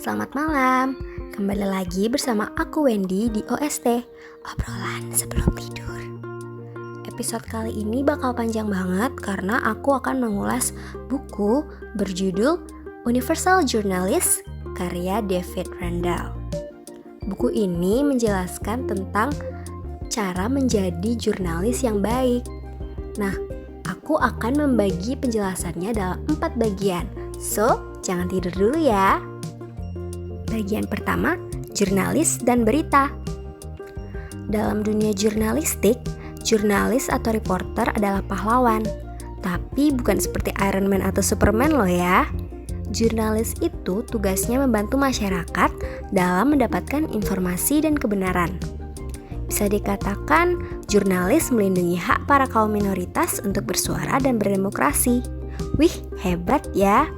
Selamat malam, kembali lagi bersama aku Wendy di OST, obrolan sebelum tidur. Episode kali ini bakal panjang banget karena aku akan mengulas buku berjudul Universal Journalist karya David Randall. Buku ini menjelaskan tentang cara menjadi jurnalis yang baik. Nah, aku akan membagi penjelasannya dalam 4 bagian. So, jangan tidur dulu ya. Bagian pertama, jurnalis dan berita. Dalam dunia jurnalistik, jurnalis atau reporter adalah pahlawan. Tapi bukan seperti Iron Man atau Superman loh ya. Jurnalis itu tugasnya membantu masyarakat dalam mendapatkan informasi dan kebenaran. Bisa dikatakan, jurnalis melindungi hak para kaum minoritas untuk bersuara dan berdemokrasi. Wih, hebat ya.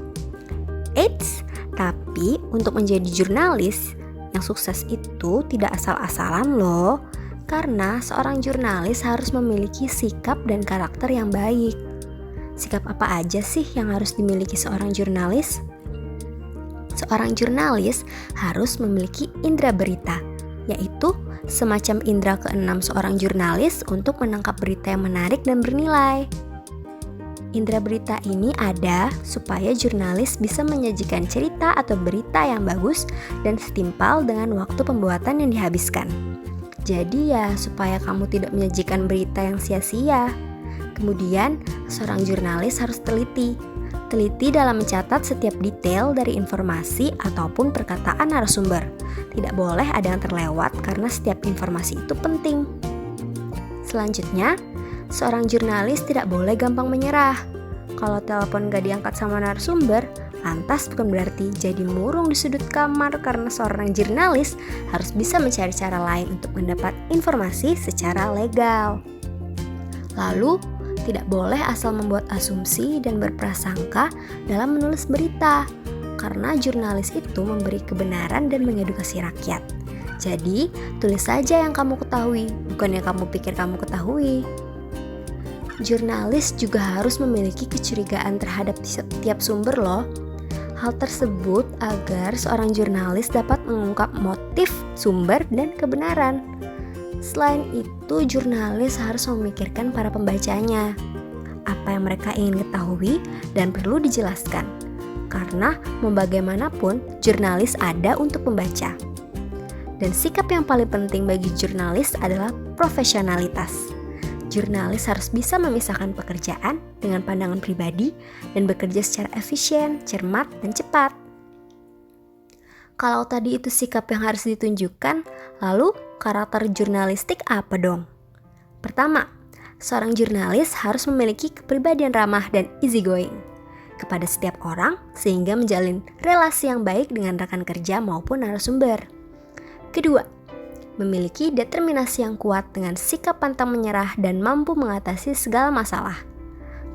Eits, tapi untuk menjadi jurnalis yang sukses itu tidak asal-asalan loh. Karena seorang jurnalis harus memiliki sikap dan karakter yang baik. Sikap apa aja sih yang harus dimiliki seorang jurnalis? Seorang jurnalis harus memiliki indera berita, yaitu semacam indera keenam seorang jurnalis untuk menangkap berita yang menarik dan bernilai. Indera berita ini ada supaya jurnalis bisa menyajikan cerita atau berita yang bagus dan setimpal dengan waktu pembuatan yang dihabiskan. Jadi ya supaya kamu tidak menyajikan berita yang sia-sia. Kemudian seorang jurnalis harus teliti dalam mencatat setiap detail dari informasi ataupun perkataan narasumber. Tidak boleh ada yang terlewat karena setiap informasi itu penting. Selanjutnya, seorang jurnalis tidak boleh gampang menyerah. Kalau telepon gak diangkat sama narasumber, lantas bukan berarti jadi murung di sudut kamar karena seorang jurnalis harus bisa mencari cara lain untuk mendapat informasi secara legal. Lalu, tidak boleh asal membuat asumsi dan berprasangka dalam menulis berita, karena jurnalis itu memberi kebenaran dan mengedukasi rakyat. Jadi, tulis saja yang kamu ketahui, bukan yang kamu pikir kamu ketahui. Jurnalis juga harus memiliki kecurigaan terhadap setiap sumber loh. Hal tersebut agar seorang jurnalis dapat mengungkap motif, sumber, dan kebenaran. Selain itu, jurnalis harus memikirkan para pembacanya. Apa yang mereka ingin ketahui dan perlu dijelaskan. Karena mau bagaimanapun, jurnalis ada untuk membaca. Dan sikap yang paling penting bagi jurnalis adalah profesionalitas. Jurnalis harus bisa memisahkan pekerjaan dengan pandangan pribadi dan bekerja secara efisien, cermat, dan cepat. Kalau tadi itu sikap yang harus ditunjukkan, lalu karakter jurnalistik apa dong? Pertama, seorang jurnalis harus memiliki kepribadian ramah dan easygoing kepada setiap orang sehingga menjalin relasi yang baik dengan rekan kerja maupun narasumber. Kedua, memiliki determinasi yang kuat dengan sikap pantang menyerah dan mampu mengatasi segala masalah.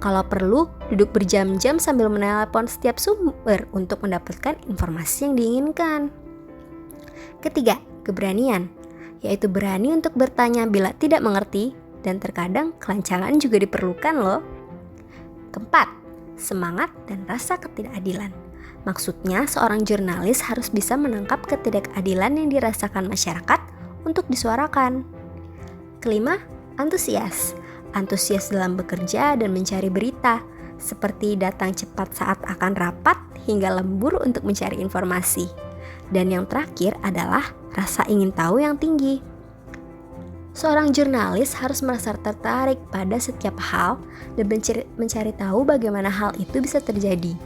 Kalau perlu, duduk berjam-jam sambil menelepon setiap sumber untuk mendapatkan informasi yang diinginkan. Ketiga, keberanian, yaitu berani untuk bertanya bila tidak mengerti dan terkadang kelancangan juga diperlukan loh. Keempat, semangat dan rasa ketidakadilan. Maksudnya, seorang jurnalis harus bisa menangkap ketidakadilan yang dirasakan masyarakat untuk disuarakan. Kelima, antusias dalam bekerja dan mencari berita, seperti datang cepat saat akan rapat hingga lembur untuk mencari informasi. Dan yang terakhir adalah rasa ingin tahu yang tinggi. Seorang jurnalis harus merasa tertarik pada setiap hal dan mencari tahu bagaimana hal itu bisa terjadi.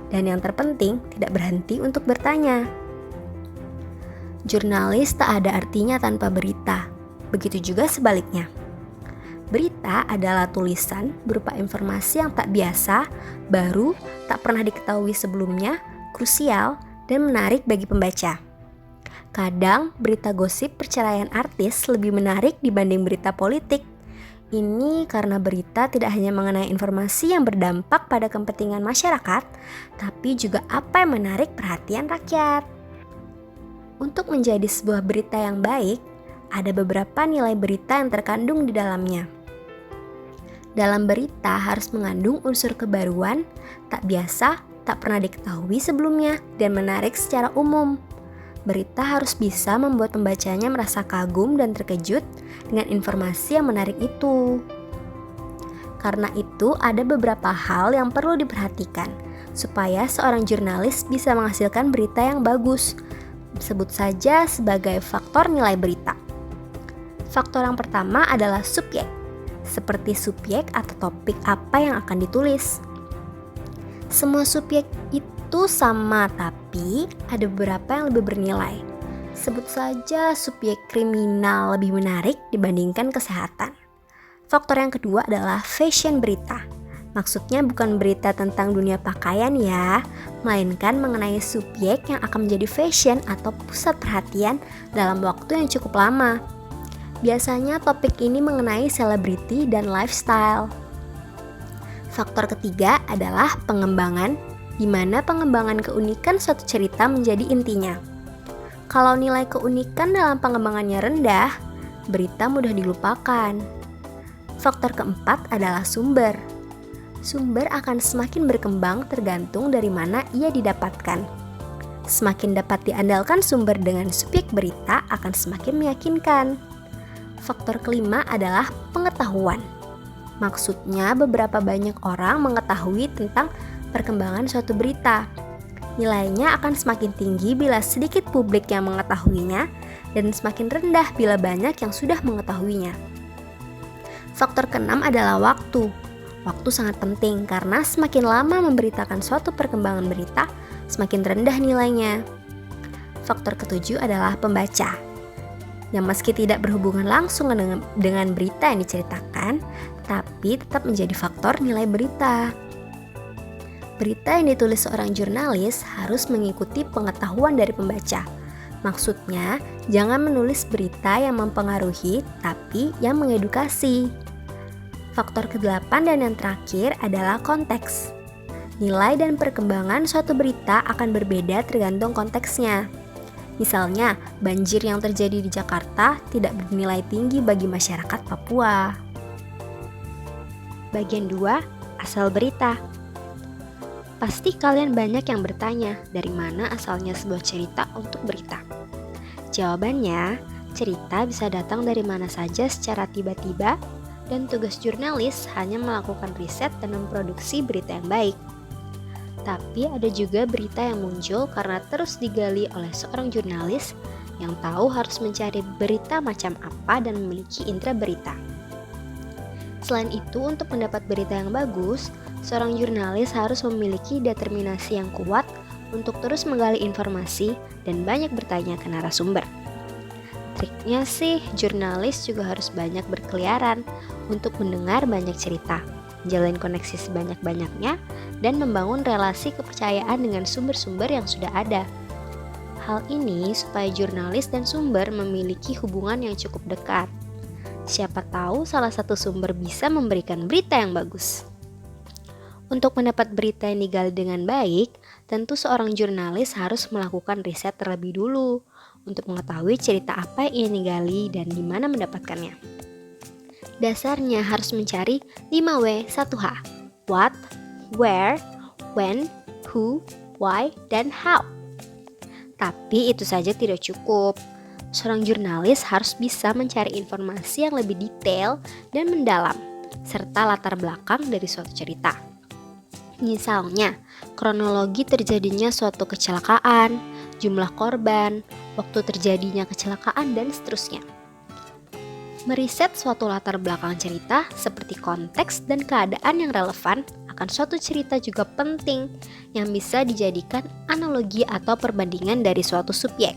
Dan yang terpenting, tidak berhenti untuk bertanya. Jurnalis tak ada artinya tanpa berita. Begitu juga sebaliknya. Berita adalah tulisan berupa informasi yang tak biasa, baru, tak pernah diketahui sebelumnya, krusial, dan menarik bagi pembaca. Kadang berita gosip perceraian artis lebih menarik dibanding berita politik. Ini karena berita tidak hanya mengenai informasi yang berdampak pada kepentingan masyarakat, tapi juga apa yang menarik perhatian rakyat. Untuk menjadi sebuah berita yang baik, ada beberapa nilai berita yang terkandung di dalamnya. Dalam berita harus mengandung unsur kebaruan, tak biasa, tak pernah diketahui sebelumnya dan menarik secara umum. Berita harus bisa membuat pembacanya merasa kagum dan terkejut dengan informasi yang menarik itu. Karena itu, ada beberapa hal yang perlu diperhatikan supaya seorang jurnalis bisa menghasilkan berita yang bagus. Sebut saja sebagai faktor nilai berita. Faktor yang pertama adalah subjek, seperti subjek atau topik apa yang akan ditulis. Semua subjek itu sama, tapi ada beberapa yang lebih bernilai. Sebut saja subjek kriminal lebih menarik dibandingkan kesehatan. Faktor yang kedua adalah fashion berita. Maksudnya bukan berita tentang dunia pakaian ya, melainkan mengenai subjek yang akan menjadi fashion atau pusat perhatian dalam waktu yang cukup lama. Biasanya topik ini mengenai selebriti dan lifestyle. Faktor ketiga adalah pengembangan, di mana pengembangan keunikan suatu cerita menjadi intinya. Kalau nilai keunikan dalam pengembangannya rendah, berita mudah dilupakan. Faktor keempat adalah sumber. Sumber akan semakin berkembang tergantung dari mana ia didapatkan. Semakin dapat diandalkan sumber dengan subjek berita akan semakin meyakinkan. Faktor kelima adalah pengetahuan. Maksudnya beberapa banyak orang mengetahui tentang perkembangan suatu berita. Nilainya akan semakin tinggi bila sedikit publik yang mengetahuinya dan semakin rendah bila banyak yang sudah mengetahuinya. Faktor keenam adalah waktu. Waktu sangat penting karena semakin lama memberitakan suatu perkembangan berita, semakin rendah nilainya. Faktor ketujuh adalah pembaca, yang meski tidak berhubungan langsung dengan berita yang diceritakan, tapi tetap menjadi faktor nilai berita. Berita yang ditulis seorang jurnalis harus mengikuti pengetahuan dari pembaca. Maksudnya, jangan menulis berita yang mempengaruhi, tapi yang mengedukasi. Faktor ke-8 dan yang terakhir adalah konteks. Nilai dan perkembangan suatu berita akan berbeda tergantung konteksnya. Misalnya, banjir yang terjadi di Jakarta tidak bernilai tinggi bagi masyarakat Papua. Bagian 2, asal berita. Pasti kalian banyak yang bertanya, dari mana asalnya sebuah cerita untuk berita? Jawabannya, cerita bisa datang dari mana saja secara tiba-tiba, dan tugas jurnalis hanya melakukan riset dan memproduksi berita yang baik. Tapi ada juga berita yang muncul karena terus digali oleh seorang jurnalis yang tahu harus mencari berita macam apa dan memiliki indera berita. Selain itu, untuk mendapat berita yang bagus, seorang jurnalis harus memiliki determinasi yang kuat untuk terus menggali informasi dan banyak bertanya ke narasumber. Triknya sih, jurnalis juga harus banyak berkeliaran untuk mendengar banyak cerita, menjalin koneksi sebanyak-banyaknya, dan membangun relasi kepercayaan dengan sumber-sumber yang sudah ada. Hal ini supaya jurnalis dan sumber memiliki hubungan yang cukup dekat. Siapa tahu salah satu sumber bisa memberikan berita yang bagus. Untuk mendapat berita yang digali dengan baik, tentu seorang jurnalis harus melakukan riset terlebih dulu untuk mengetahui cerita apa yang ingin digali dan di mana mendapatkannya. Dasarnya harus mencari 5W 1H. What, where, when, who, why, dan how. Tapi itu saja tidak cukup. Seorang jurnalis harus bisa mencari informasi yang lebih detail dan mendalam, serta latar belakang dari suatu cerita. Misalnya, kronologi terjadinya suatu kecelakaan, jumlah korban, waktu terjadinya kecelakaan, dan seterusnya. Meriset suatu latar belakang cerita seperti konteks dan keadaan yang relevan akan suatu cerita juga penting yang bisa dijadikan analogi atau perbandingan dari suatu subjek.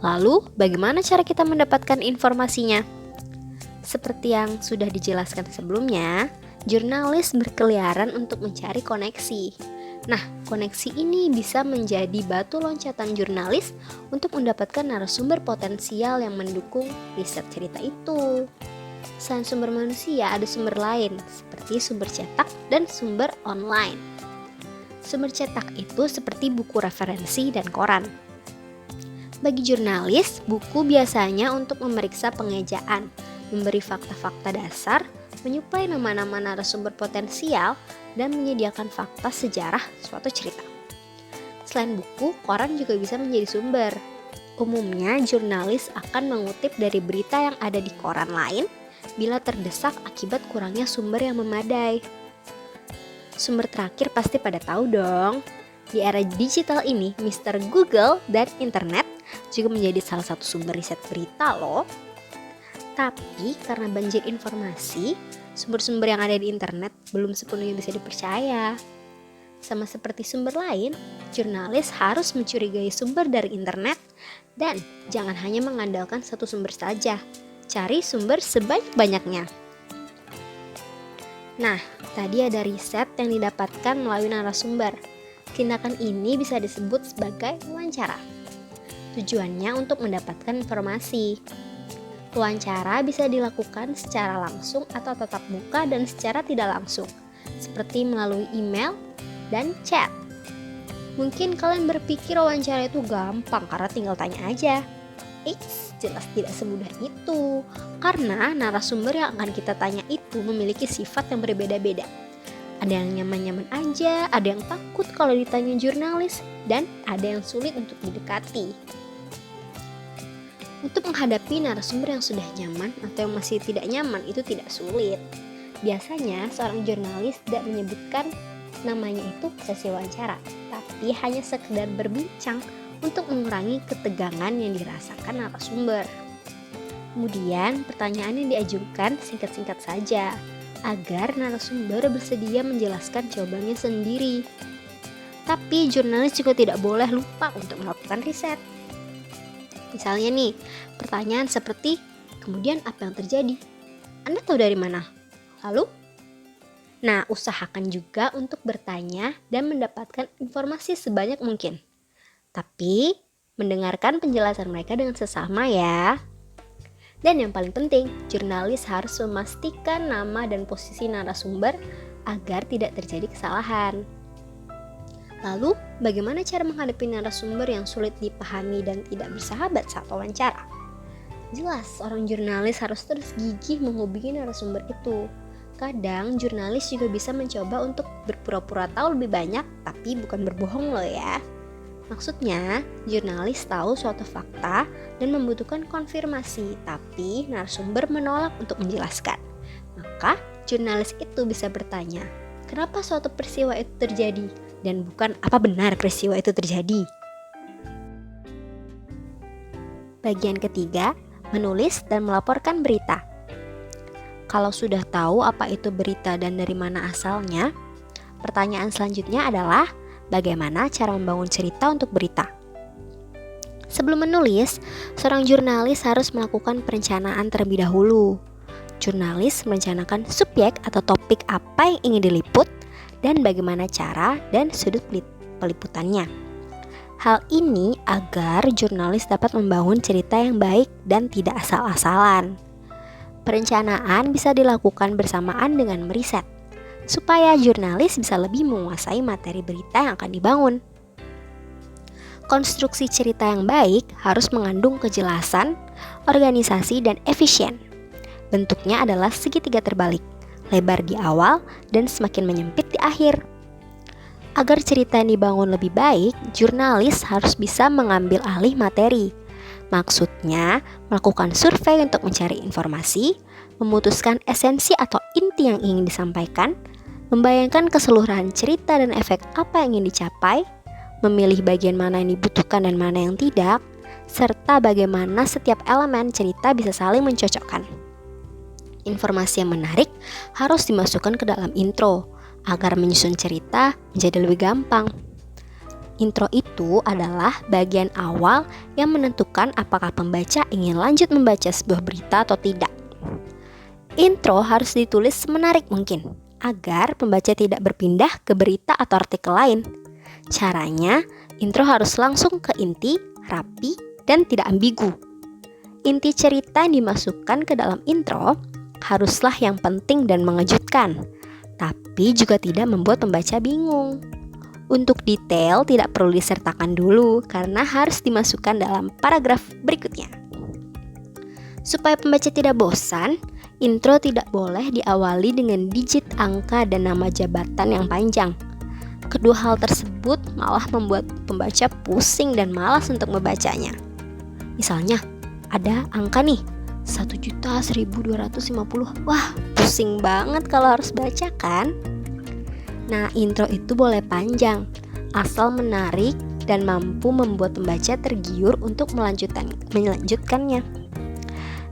Lalu, bagaimana cara kita mendapatkan informasinya? Seperti yang sudah dijelaskan sebelumnya, jurnalis berkeliaran untuk mencari koneksi. Nah, koneksi ini bisa menjadi batu loncatan jurnalis untuk mendapatkan narasumber potensial yang mendukung riset cerita itu. Selain sumber manusia, ada sumber lain seperti sumber cetak dan sumber online. Sumber cetak itu seperti buku referensi dan koran. Bagi jurnalis, buku biasanya untuk memeriksa pengejaan, memberi fakta-fakta dasar, menyuplai nama-nama narasumber potensial, dan menyediakan fakta sejarah suatu cerita. Selain buku, koran juga bisa menjadi sumber. Umumnya, jurnalis akan mengutip dari berita yang ada di koran lain bila terdesak akibat kurangnya sumber yang memadai. Sumber terakhir pasti pada tahu dong. Di era digital ini, Mr. Google dan internet juga menjadi salah satu sumber riset berita loh. Tapi karena banjir informasi, sumber-sumber yang ada di internet belum sepenuhnya bisa dipercaya. Sama seperti sumber lain, jurnalis harus mencurigai sumber dari internet dan jangan hanya mengandalkan satu sumber saja. Cari sumber sebanyak-banyaknya. Nah, tadi ada riset yang didapatkan melalui narasumber. Tindakan ini bisa disebut sebagai wawancara. Tujuannya untuk mendapatkan informasi. Wawancara bisa dilakukan secara langsung atau tatap muka dan secara tidak langsung, seperti melalui email dan chat. Mungkin kalian berpikir wawancara itu gampang karena tinggal tanya aja. Jelas tidak semudah itu, karena narasumber yang akan kita tanya itu memiliki sifat yang berbeda-beda. Ada yang nyaman-nyaman aja, ada yang takut kalau ditanya jurnalis, dan ada yang sulit untuk didekati. Untuk menghadapi narasumber yang sudah nyaman atau yang masih tidak nyaman itu tidak sulit. Biasanya seorang jurnalis tidak menyebutkan namanya itu sesi wawancara, tapi hanya sekedar berbincang untuk mengurangi ketegangan yang dirasakan narasumber. Kemudian pertanyaan yang diajukan singkat-singkat saja, agar narasumber bersedia menjelaskan jawabannya sendiri. Tapi jurnalis juga tidak boleh lupa untuk melakukan riset. Misalnya nih, pertanyaan seperti, kemudian apa yang terjadi? Anda tahu dari mana? Lalu? Nah, usahakan juga untuk bertanya dan mendapatkan informasi sebanyak mungkin. Tapi, mendengarkan penjelasan mereka dengan sesama ya. Dan yang paling penting, jurnalis harus memastikan nama dan posisi narasumber agar tidak terjadi kesalahan. Lalu, bagaimana cara menghadapi narasumber yang sulit dipahami dan tidak bersahabat saat wawancara? Jelas, seorang jurnalis harus terus gigih menghubungi narasumber itu. Kadang, jurnalis juga bisa mencoba untuk berpura-pura tahu lebih banyak, tapi bukan berbohong loh ya. Maksudnya, jurnalis tahu suatu fakta dan membutuhkan konfirmasi, tapi narasumber menolak untuk menjelaskan. Maka, jurnalis itu bisa bertanya, kenapa suatu peristiwa itu terjadi? Dan bukan apa benar peristiwa itu terjadi. Bagian ketiga, menulis dan melaporkan berita. Kalau sudah tahu apa itu berita dan dari mana asalnya, pertanyaan selanjutnya adalah bagaimana cara membangun cerita untuk berita. Sebelum menulis, seorang jurnalis harus melakukan perencanaan terlebih dahulu. Jurnalis merencanakan subjek atau topik apa yang ingin diliput dan bagaimana cara dan sudut peliputannya. Hal ini agar jurnalis dapat membangun cerita yang baik dan tidak asal-asalan. Perencanaan bisa dilakukan bersamaan dengan meriset, supaya jurnalis bisa lebih menguasai materi berita yang akan dibangun. Konstruksi cerita yang baik harus mengandung kejelasan, organisasi, dan efisien. Bentuknya adalah segitiga terbalik, lebar di awal dan semakin menyempit di akhir. Agar cerita yang dibangun lebih baik, jurnalis harus bisa mengambil alih materi. Maksudnya, melakukan survei untuk mencari informasi, memutuskan esensi atau inti yang ingin disampaikan, membayangkan keseluruhan cerita dan efek apa yang ingin dicapai, memilih bagian mana yang dibutuhkan dan mana yang tidak, serta bagaimana setiap elemen cerita bisa saling mencocokkan. Informasi yang menarik harus dimasukkan ke dalam intro agar menyusun cerita menjadi lebih gampang. Intro itu adalah bagian awal yang menentukan apakah pembaca ingin lanjut membaca sebuah berita atau tidak. Intro harus ditulis semenarik mungkin agar pembaca tidak berpindah ke berita atau artikel lain. Caranya, intro harus langsung ke inti, rapi, dan tidak ambigu. Inti cerita yang dimasukkan ke dalam intro haruslah yang penting dan mengejutkan, tapi juga tidak membuat pembaca bingung. Untuk detail tidak perlu disertakan dulu karena harus dimasukkan dalam paragraf berikutnya. Supaya pembaca tidak bosan, Intro tidak boleh diawali dengan digit angka dan nama jabatan yang panjang. Kedua hal tersebut malah membuat pembaca pusing dan malas untuk membacanya. Misalnya, ada angka nih, 1.1250. Wah, pusing banget kalau harus baca kan? Nah, intro itu boleh panjang, asal menarik dan mampu membuat pembaca tergiur untuk melanjutkannya.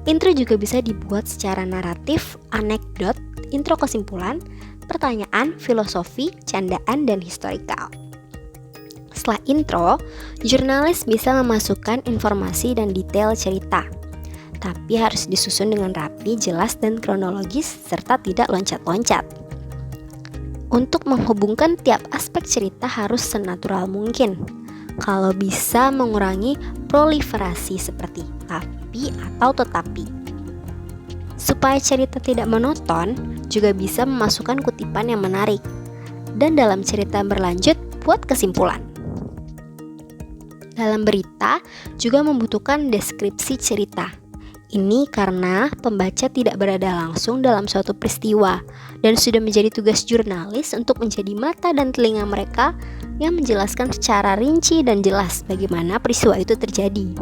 Intro juga bisa dibuat secara naratif, anekdot, intro kesimpulan, pertanyaan, filosofi, candaan, dan historical. Setelah intro, jurnalis bisa memasukkan informasi dan detail cerita, tapi harus disusun dengan rapi, jelas, dan kronologis, serta tidak loncat-loncat. Untuk menghubungkan tiap aspek cerita harus senatural mungkin. Kalau bisa mengurangi proliferasi seperti tapi atau tetapi. Supaya cerita tidak monoton, juga bisa memasukkan kutipan yang menarik. Dan dalam cerita berlanjut, buat kesimpulan. Dalam berita juga membutuhkan deskripsi cerita. Ini karena pembaca tidak berada langsung dalam suatu peristiwa dan sudah menjadi tugas jurnalis untuk menjadi mata dan telinga mereka yang menjelaskan secara rinci dan jelas bagaimana peristiwa itu terjadi.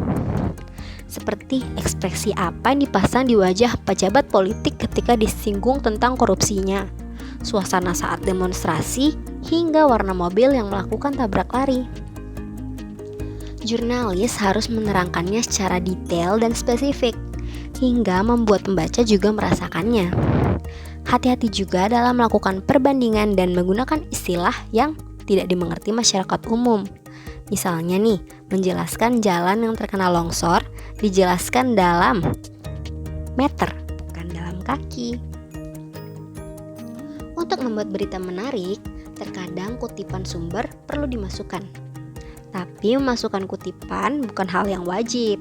Seperti ekspresi apa yang dipasang di wajah pejabat politik ketika disinggung tentang korupsinya, suasana saat demonstrasi, hingga warna mobil yang melakukan tabrak lari. Jurnalis harus menerangkannya secara detail dan spesifik, hingga membuat pembaca juga merasakannya. Hati-hati juga dalam melakukan perbandingan dan menggunakan istilah yang tidak dimengerti masyarakat umum. Misalnya nih, menjelaskan jalan yang terkena longsor dijelaskan dalam meter, bukan dalam kaki. Untuk membuat berita menarik, terkadang kutipan sumber perlu dimasukkan. Tapi memasukkan kutipan bukan hal yang wajib.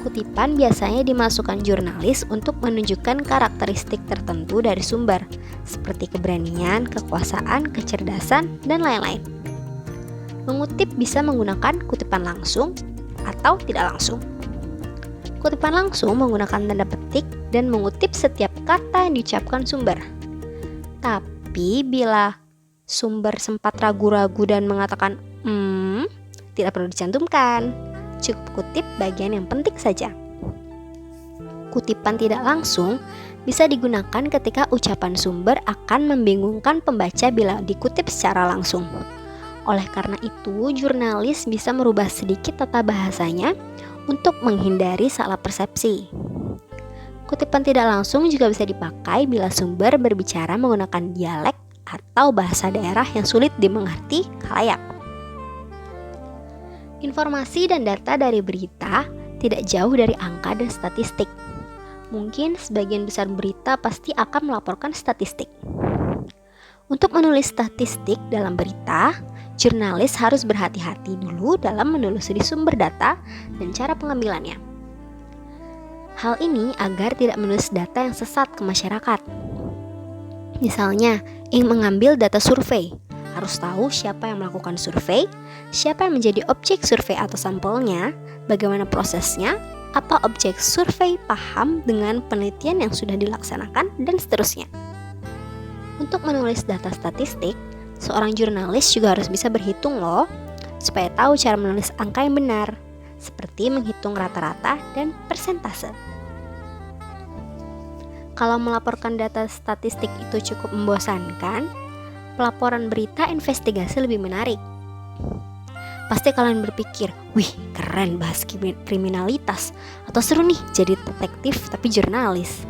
Kutipan biasanya dimasukkan jurnalis untuk menunjukkan karakteristik tertentu dari sumber, seperti keberanian, kekuasaan, kecerdasan, dan lain-lain. Mengutip bisa menggunakan kutipan langsung atau tidak langsung. Kutipan langsung menggunakan tanda petik dan mengutip setiap kata yang diucapkan sumber. Tapi bila sumber sempat ragu-ragu dan mengatakan tidak perlu dicantumkan. Cukup kutip bagian yang penting saja. Kutipan tidak langsung bisa digunakan ketika ucapan sumber akan membingungkan pembaca bila dikutip secara langsung. Oleh karena itu, jurnalis bisa merubah sedikit tata bahasanya untuk menghindari salah persepsi. Kutipan tidak langsung juga bisa dipakai bila sumber berbicara menggunakan dialek atau bahasa daerah yang sulit dimengerti khalayak. Informasi dan data dari berita tidak jauh dari angka dan statistik. Mungkin sebagian besar berita pasti akan melaporkan statistik. Untuk menulis statistik dalam berita, jurnalis harus berhati-hati dulu dalam menelusuri sumber data dan cara pengambilannya. Hal ini agar tidak menulis data yang sesat ke masyarakat. Misalnya, ingin mengambil data survei, harus tahu siapa yang melakukan survei, siapa yang menjadi objek survei atau sampelnya, bagaimana prosesnya, apa objek survei, paham dengan penelitian yang sudah dilaksanakan, dan seterusnya. Untuk menulis data statistik, seorang jurnalis juga harus bisa berhitung loh, supaya tahu cara menulis angka yang benar, seperti menghitung rata-rata dan persentase. Kalau melaporkan data statistik itu cukup membosankan, pelaporan berita investigasi lebih menarik. Pasti kalian berpikir, wih keren bahas kriminalitas, atau seru nih jadi detektif tapi jurnalis.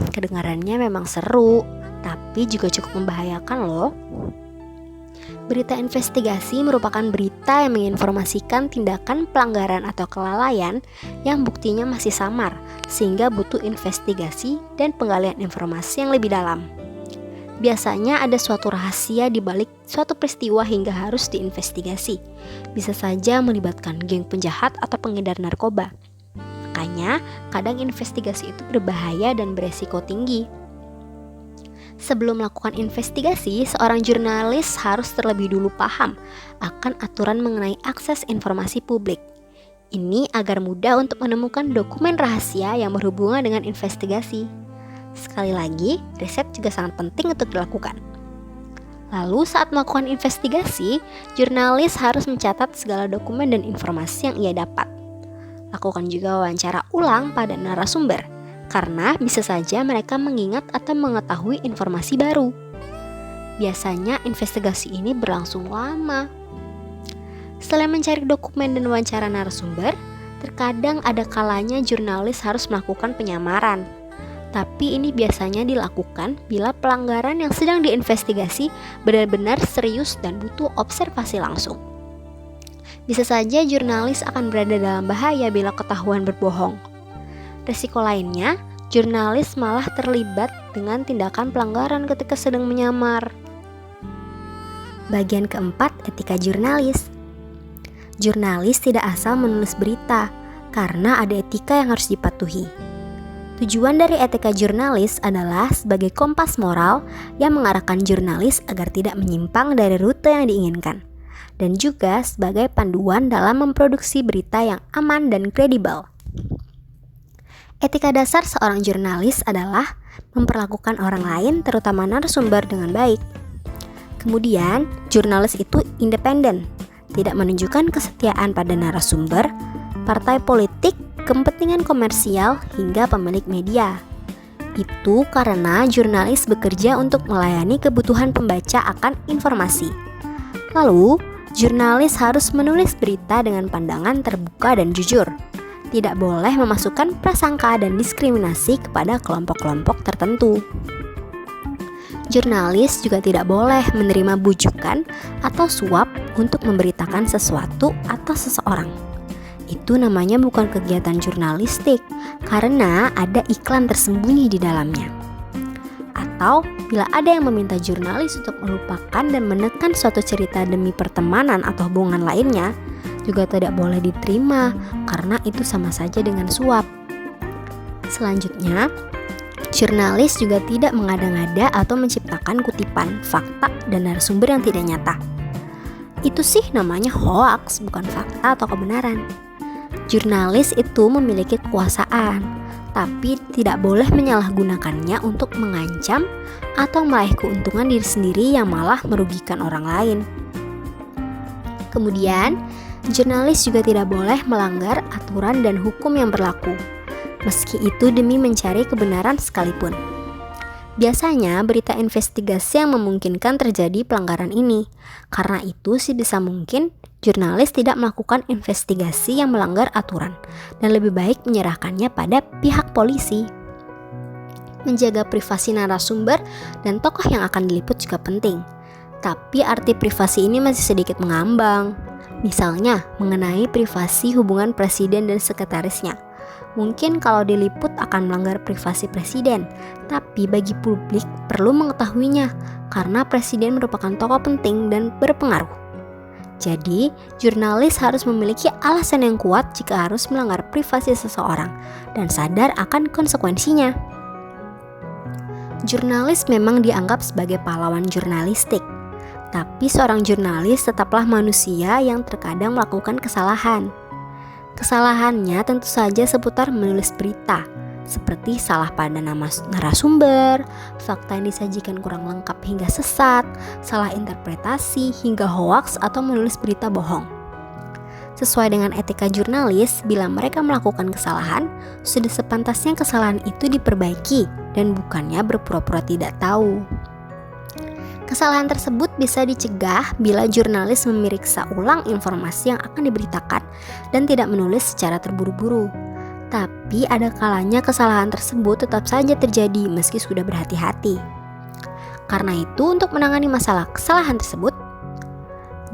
Kedengarannya memang seru, tapi juga cukup membahayakan loh. Berita investigasi merupakan berita yang menginformasikan tindakan pelanggaran atau kelalaian yang buktinya masih samar, sehingga butuh investigasi dan penggalian informasi yang lebih dalam. Biasanya ada suatu rahasia di balik suatu peristiwa hingga harus diinvestigasi. Bisa saja melibatkan geng penjahat atau pengedar narkoba. Makanya, kadang investigasi itu berbahaya dan beresiko tinggi. Sebelum melakukan investigasi, seorang jurnalis harus terlebih dulu paham akan aturan mengenai akses informasi publik. Ini agar mudah untuk menemukan dokumen rahasia yang berhubungan dengan investigasi. Sekali lagi, riset juga sangat penting untuk dilakukan. Lalu saat melakukan investigasi, jurnalis harus mencatat segala dokumen dan informasi yang ia dapat. Lakukan juga wawancara ulang pada narasumber, karena bisa saja mereka mengingat atau mengetahui informasi baru. Biasanya investigasi ini berlangsung lama. Selain mencari dokumen dan wawancara narasumber, terkadang ada kalanya jurnalis harus melakukan penyamaran. Tapi ini biasanya dilakukan bila pelanggaran yang sedang diinvestigasi benar-benar serius dan butuh observasi langsung. Bisa saja jurnalis akan berada dalam bahaya bila ketahuan berbohong. Risiko lainnya, jurnalis malah terlibat dengan tindakan pelanggaran ketika sedang menyamar. Bagian keempat, etika jurnalis. Jurnalis tidak asal menulis berita, karena ada etika yang harus dipatuhi. Tujuan dari etika jurnalis adalah sebagai kompas moral yang mengarahkan jurnalis agar tidak menyimpang dari rute yang diinginkan, dan juga sebagai panduan dalam memproduksi berita yang aman dan kredibel. Etika dasar seorang jurnalis adalah memperlakukan orang lain, terutama narasumber, dengan baik. Kemudian, jurnalis itu independen, tidak menunjukkan kesetiaan pada narasumber, partai politik, kepentingan komersial, hingga pemilik media. Itu karena jurnalis bekerja untuk melayani kebutuhan pembaca akan informasi. Lalu, jurnalis harus menulis berita dengan pandangan terbuka dan jujur. Tidak boleh memasukkan prasangka dan diskriminasi kepada kelompok-kelompok tertentu. Jurnalis juga tidak boleh menerima bujukan atau suap untuk memberitakan sesuatu atau seseorang. Itu namanya bukan kegiatan jurnalistik, karena ada iklan tersembunyi di dalamnya. Atau bila ada yang meminta jurnalis untuk melupakan dan menekan suatu cerita demi pertemanan atau hubungan lainnya, juga tidak boleh diterima, karena itu sama saja dengan suap. Selanjutnya, jurnalis juga tidak mengada-ngada atau menciptakan kutipan, fakta, dan narasumber yang tidak nyata. Itu sih namanya hoaks, bukan fakta atau kebenaran. Jurnalis itu memiliki kekuasaan, tapi tidak boleh menyalahgunakannya untuk mengancam atau meraih keuntungan diri sendiri yang malah merugikan orang lain. Kemudian, jurnalis juga tidak boleh melanggar aturan dan hukum yang berlaku, meski itu demi mencari kebenaran sekalipun. Biasanya berita investigasi yang memungkinkan terjadi pelanggaran ini. Karena itu sebisa mungkin jurnalis tidak melakukan investigasi yang melanggar aturan dan lebih baik menyerahkannya pada pihak polisi. Menjaga privasi narasumber dan tokoh yang akan diliput juga penting. Tapi arti privasi ini masih sedikit mengambang. Misalnya mengenai privasi hubungan presiden dan sekretarisnya. Mungkin kalau diliput akan melanggar privasi presiden, tapi bagi publik perlu mengetahuinya karena presiden merupakan tokoh penting dan berpengaruh. Jadi, jurnalis harus memiliki alasan yang kuat jika harus melanggar privasi seseorang dan sadar akan konsekuensinya. Jurnalis memang dianggap sebagai pahlawan jurnalistik, tapi seorang jurnalis tetaplah manusia yang terkadang melakukan kesalahan. Kesalahannya tentu saja seputar menulis berita, seperti salah pada nama narasumber, fakta yang disajikan kurang lengkap hingga sesat, salah interpretasi, hingga hoaks atau menulis berita bohong. Sesuai dengan etika jurnalis, bila mereka melakukan kesalahan, sudah sepantasnya kesalahan itu diperbaiki dan bukannya berpura-pura tidak tahu. Kesalahan tersebut bisa dicegah bila jurnalis memeriksa ulang informasi yang akan diberitakan dan tidak menulis secara terburu-buru. Tapi ada kalanya kesalahan tersebut tetap saja terjadi meski sudah berhati-hati. Karena itu, untuk menangani masalah kesalahan tersebut,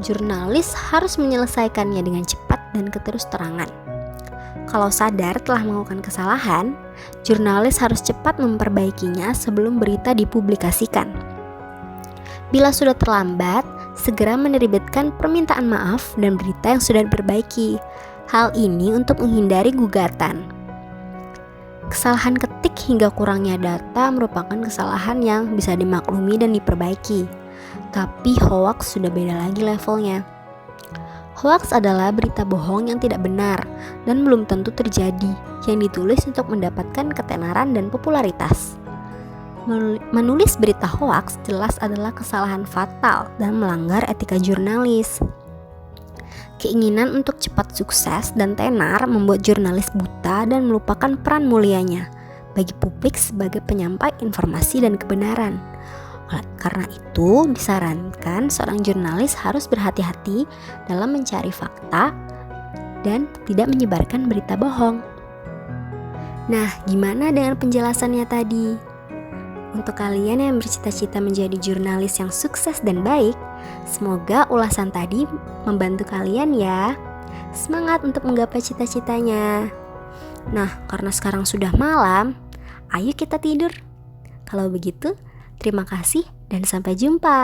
jurnalis harus menyelesaikannya dengan cepat dan keterus-terangan. Kalau sadar telah melakukan kesalahan, jurnalis harus cepat memperbaikinya sebelum berita dipublikasikan. Bila sudah terlambat, segera menerbitkan permintaan maaf dan berita yang sudah diperbaiki. Hal ini untuk menghindari gugatan. Kesalahan ketik hingga kurangnya data merupakan kesalahan yang bisa dimaklumi dan diperbaiki. Tapi hoaks sudah beda lagi levelnya. Hoaks adalah berita bohong yang tidak benar dan belum tentu terjadi, yang ditulis untuk mendapatkan ketenaran dan popularitas. Menulis berita hoaks jelas adalah kesalahan fatal dan melanggar etika jurnalis. Keinginan untuk cepat sukses dan tenar membuat jurnalis buta dan melupakan peran mulianya bagi publik sebagai penyampai informasi dan kebenaran. Karena itu, disarankan seorang jurnalis harus berhati-hati dalam mencari fakta dan tidak menyebarkan berita bohong. Nah, gimana dengan penjelasannya tadi? Untuk kalian yang bercita-cita menjadi jurnalis yang sukses dan baik, semoga ulasan tadi membantu kalian ya. Semangat untuk menggapai cita-citanya. Nah, karena sekarang sudah malam, ayo kita tidur. Kalau begitu, terima kasih dan sampai jumpa.